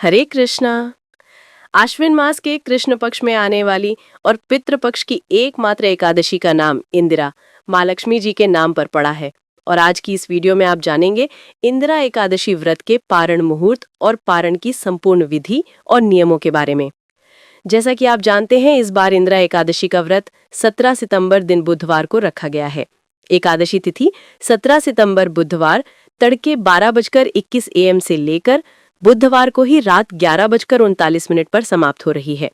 हरे कृष्णा। आश्विन मास के कृष्ण पक्ष में आने वाली और पितृ पक्ष की एकमात्र एकादशी का नाम इंदिरा माँ लक्ष्मी जी के नाम पर पड़ा है। और आज की इस वीडियो में आप जानेंगे इंदिरा एकादशी व्रत के पारण मुहूर्त और पारण की संपूर्ण विधि और नियमों के बारे में। जैसा कि आप जानते हैं, इस बार इंदिरा एकादशी का व्रत 17 सितंबर दिन बुधवार को रखा गया है। एकादशी तिथि 17 सितंबर बुधवार तड़के 12:21 AM से लेकर बुधवार को ही रात 11:39 पर समाप्त हो रही है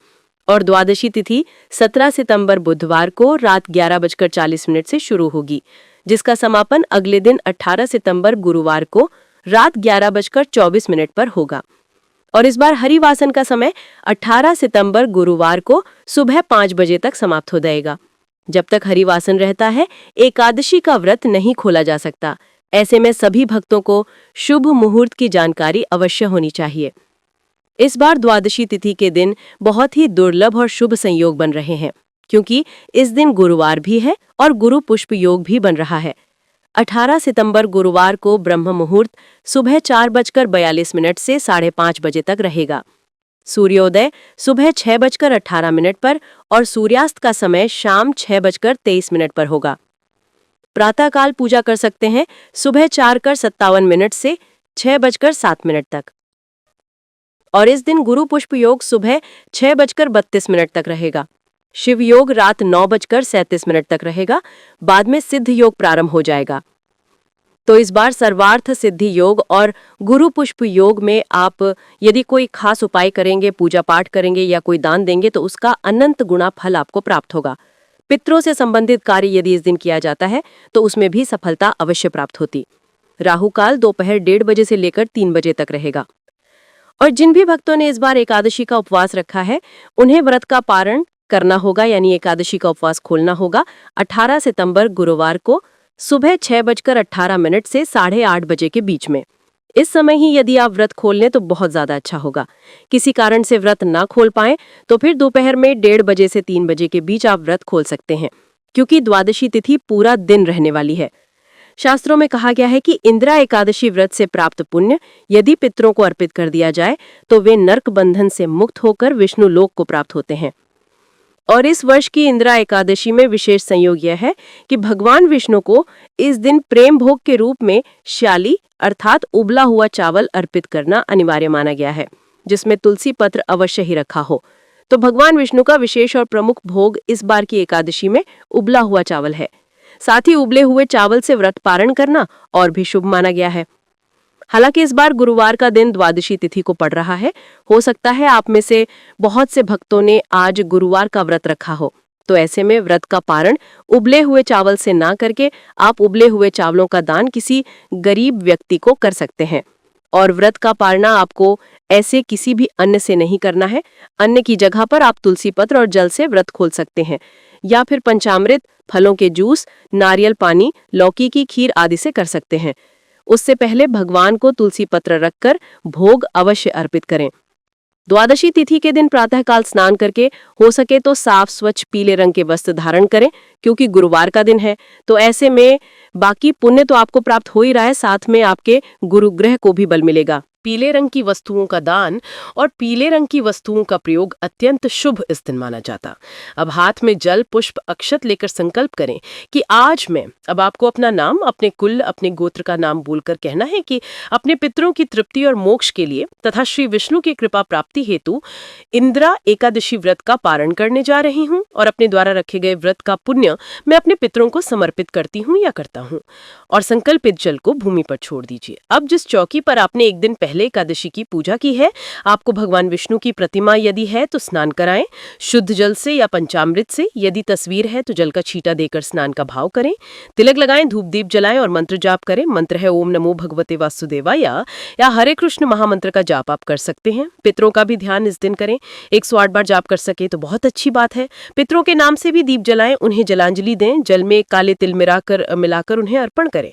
और द्वादशी तिथि 17 सितंबर बुधवार को रात 11:40 से शुरू होगी, जिसका समापन अगले दिन 18 सितंबर गुरुवार को रात 11:24 पर होगा। और इस बार हरिवासन का समय 18 सितंबर गुरुवार को सुबह 5 बजे तक समाप्त हो जाएगा। जब तक हरिवासन रहता है, एकादशी का व्रत नहीं खोला जा सकता। ऐसे में सभी भक्तों को शुभ मुहूर्त की जानकारी अवश्य होनी चाहिए। इस बार द्वादशी तिथि के दिन बहुत ही दुर्लभ और शुभ संयोग बन रहे हैं, क्योंकि इस दिन गुरुवार भी है और गुरु पुष्प योग भी बन रहा है। 18 सितंबर गुरुवार को ब्रह्म मुहूर्त सुबह 4:42 से 5:30 बजे तक रहेगा। सूर्योदय सुबह 6:18 पर और सूर्यास्त का समय शाम 6:23 पर होगा। प्रातःकाल पूजा कर सकते हैं सुबह 4:57 से 6:07 तक। और इस दिन गुरु पुष्प योग सुबह 6:32 तक रहेगा। शिव योग रात 9:37 तक रहेगा। बाद में सिद्ध योग प्रारंभ हो जाएगा। तो इस बार सर्वार्थ सिद्धि योग और गुरु पुष्प योग में आप यदि कोई खास उपाय करेंगे, पूजा पाठ करेंगे या कोई दान देंगे तो उसका अनंत गुना फल आपको प्राप्त होगा। पितरों से संबंधित कार्य यदि इस दिन किया जाता है तो उसमें भी सफलता अवश्य प्राप्त होती। राहु काल दोपहर 1:30 बजे से लेकर 3 बजे तक रहेगा। और जिन भी भक्तों ने इस बार एकादशी का उपवास रखा है, उन्हें व्रत का पारण करना होगा, यानी एकादशी का उपवास खोलना होगा 18 सितंबर गुरुवार को सुबह 6:18 से 8:30 बजे के बीच में। इस समय ही यदि आप व्रत खोल लें तो बहुत ज्यादा अच्छा होगा। किसी कारण से व्रत ना खोल पाए तो फिर दोपहर में 1:30 बजे से 3 बजे के बीच आप व्रत खोल सकते हैं, क्योंकि द्वादशी तिथि पूरा दिन रहने वाली है। शास्त्रों में कहा गया है कि इंदिरा एकादशी व्रत से प्राप्त पुण्य यदि पितरों को अर्पित कर दिया जाए तो वे नर्क बंधन से मुक्त होकर विष्णु लोक को प्राप्त होते हैं। और इस वर्ष की इंदिरा एकादशी में विशेष संयोग यह है कि भगवान विष्णु को इस दिन प्रेम भोग के रूप में श्याली अर्थात उबला हुआ चावल अर्पित करना अनिवार्य माना गया है, जिसमें तुलसी पत्र अवश्य ही रखा हो। तो भगवान विष्णु का विशेष और प्रमुख भोग इस बार की एकादशी में उबला हुआ चावल है। साथ ही उबले हुए चावल से व्रत पारण करना और भी शुभ माना गया है। हालांकि इस बार गुरुवार का दिन द्वादशी तिथि को पड़ रहा है। हो सकता है आप में से बहुत से भक्तों ने आज गुरुवार का व्रत रखा हो, तो ऐसे में व्रत का पारण उबले हुए चावल से ना करके आप उबले हुए चावलों का दान किसी गरीब व्यक्ति को कर सकते हैं। और व्रत का पारणा आपको ऐसे किसी भी अन्न से नहीं करना है। अन्न की जगह पर आप तुलसी पत्र और जल से व्रत खोल सकते हैं, या फिर पंचामृत, फलों के जूस, नारियल पानी, लौकी की खीर आदि से कर सकते हैं। उससे पहले भगवान को तुलसी पत्र रखकर भोग अवश्य अर्पित करें। द्वादशी तिथि के दिन प्रातःकाल स्नान करके हो सके तो साफ स्वच्छ पीले रंग के वस्त्र धारण करें, क्योंकि गुरुवार का दिन है। तो ऐसे में बाकी पुण्य तो आपको प्राप्त हो ही रहा है, साथ में आपके गुरुग्रह को भी बल मिलेगा। पीले रंग की वस्तुओं का दान और पीले रंग की वस्तुओं का प्रयोग अत्यंत शुभ इस दिन माना जाता। अब हाथ में जल, पुष्प, अक्षत लेकर संकल्प करें कि आज मैं, अब आपको अपना नाम, अपने कुल, अपने गोत्र का नाम बोलकर कहना है कि अपने पितरों की तृप्ति और मोक्ष के लिए तथा श्री विष्णु की कृपा प्राप्ति हेतु इंदिरा एकादशी व्रत का पारण करने जा रही हूँ और अपने द्वारा रखे गए व्रत का पुण्य मैं अपने पितरों को समर्पित करती हूँ या करता हूँ। और संकल्पित जल को भूमि पर छोड़ दीजिए। अब जिस चौकी पर आपने एक दिन पहले एकादशी की पूजा की है, आपको भगवान विष्णु की प्रतिमा यदि है तो स्नान कराएं शुद्ध जल से या पंचामृत से। यदि तस्वीर है तो जल का छींटा देकर स्नान का भाव करें, तिलक लगाएं, धूप दीप जलाएं और मंत्र जाप करें। मंत्र है ओम नमो भगवते वासुदेवाय या हरे कृष्ण महामंत्र का जाप आप कर सकते हैं। पितरों का भी ध्यान इस दिन करें। 108 बार जाप कर सके तो बहुत अच्छी बात है। पितरों के नाम से भी दीप जलाएं, उन्हें जलांजलि दें, जल में काले तिल मिलाकर उन्हें अर्पण करें।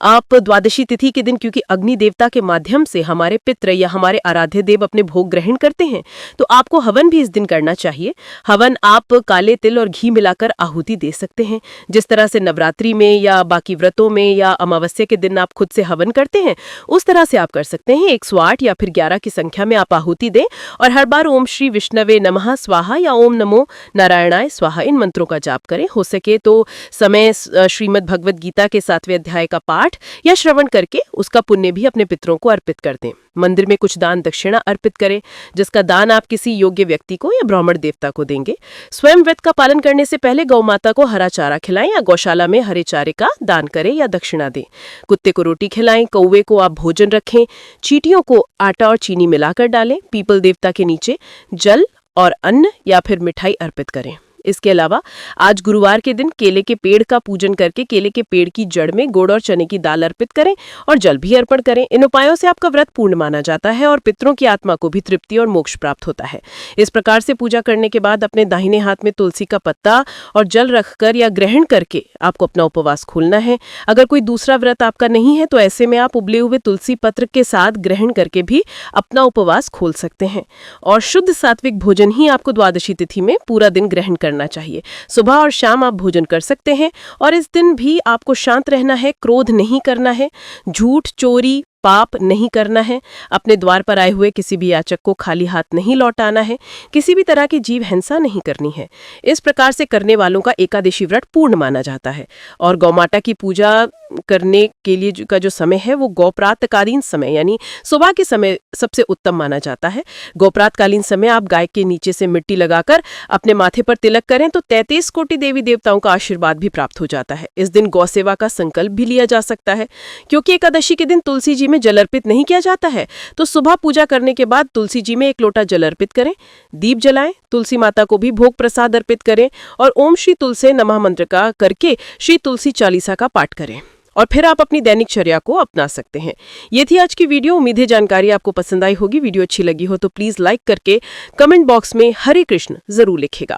आप द्वादशी तिथि के दिन, क्योंकि अग्नि देवता के माध्यम से हमारे पितृ या हमारे आराध्य देव अपने भोग ग्रहण करते हैं तो आपको हवन भी इस दिन करना चाहिए। हवन आप काले तिल और घी मिलाकर आहुति दे सकते हैं। जिस तरह से नवरात्रि में या बाकी व्रतों में या अमावस्या के दिन आप खुद से हवन करते हैं, उस तरह से आप कर सकते हैं। 108 या फिर 11 की संख्या में आप आहुति दें और हर बार ओम श्री विष्णवे नमः स्वाहा या ओम नमो नारायणाय स्वाहा इन मंत्रों का जाप करें। हो सके तो समय श्रीमद् भगवद गीता के 7वें अध्याय का पाठ या श्रवण करके उसका पुण्य भी अपने पितरों को अर्पित कर दें। मंदिर में कुछ दान दक्षिणा अर्पित करें, जिसका दान आप किसी योग्य व्यक्ति को या ब्राह्मण देवता को देंगे। स्वयं व्रत का पालन करने से पहले गौ माता को हरा चारा खिलाएं या गौशाला में हरे चारे का दान करें या दक्षिणा दें। कुत्ते को रोटी खिलाएं, कौवे को आप भोजन रखें, चींटियों को आटा और चीनी मिलाकर डालें। पीपल देवता के नीचे जल और अन्न या फिर मिठाई अर्पित करें। इसके अलावा आज गुरुवार के दिन केले के पेड़ का पूजन करके केले के पेड़ की जड़ में गुड़ और चने की दाल अर्पित करें और जल भी अर्पण करें। इन उपायों से आपका व्रत पूर्ण माना जाता है और पितरों की आत्मा को भी तृप्ति और मोक्ष प्राप्त होता है। इस प्रकार से पूजा करने के बाद अपने दाहिने हाथ में तुलसी का पत्ता और जल रखकर या ग्रहण करके आपको अपना उपवास खोलना है। अगर कोई दूसरा व्रत आपका नहीं है तो ऐसे में आप उबले हुए तुलसी पत्र के साथ ग्रहण करके भी अपना उपवास खोल सकते हैं। और शुद्ध सात्विक भोजन ही आपको द्वादशी तिथि में पूरा दिन ग्रहण करना चाहिए। सुबह और शाम आप भोजन कर सकते हैं और इस दिन भी आपको शांत रहना है, क्रोध नहीं करना है, झूठ चोरी पाप नहीं करना है, अपने द्वार पर आए हुए किसी भी याचक को खाली हाथ नहीं लौटाना है, किसी भी तरह की जीव हिंसा नहीं करनी है। इस प्रकार से करने वालों का एकादशी व्रत पूर्ण माना जाता है। और गौमाता की पूजा करने के लिए का जो समय है वो गौप्रातकालीन समय यानी सुबह के समय सबसे उत्तम माना जाता है। गौप्रातकालीन समय आप गाय के नीचे से मिट्टी लगाकर अपने माथे पर तिलक करें तो 33 कोटि देवी देवताओं का आशीर्वाद भी प्राप्त हो जाता है। इस दिन गौ सेवा का संकल्प भी लिया जा सकता है। क्योंकि एकादशी के दिन तुलसी जी में जल अर्पित नहीं किया जाता है तो सुबह पूजा करने के बाद तुलसी जी में 1 लोटा जल अर्पित करें, दीप जलाएं, तुलसी माता को भी भोग प्रसाद अर्पित करें और ओम श्री तुलसे नमः मंत्र का करके श्री तुलसी चालीसा का पाठ करें और फिर आप अपनी दैनिक चर्या को अपना सकते हैं। ये थी आज की वीडियो। उम्मीद है जानकारी आपको पसंद आई होगी। वीडियो अच्छी लगी हो तो प्लीज लाइक करके कमेंट बॉक्स में हरे कृष्ण जरूर लिखेगा।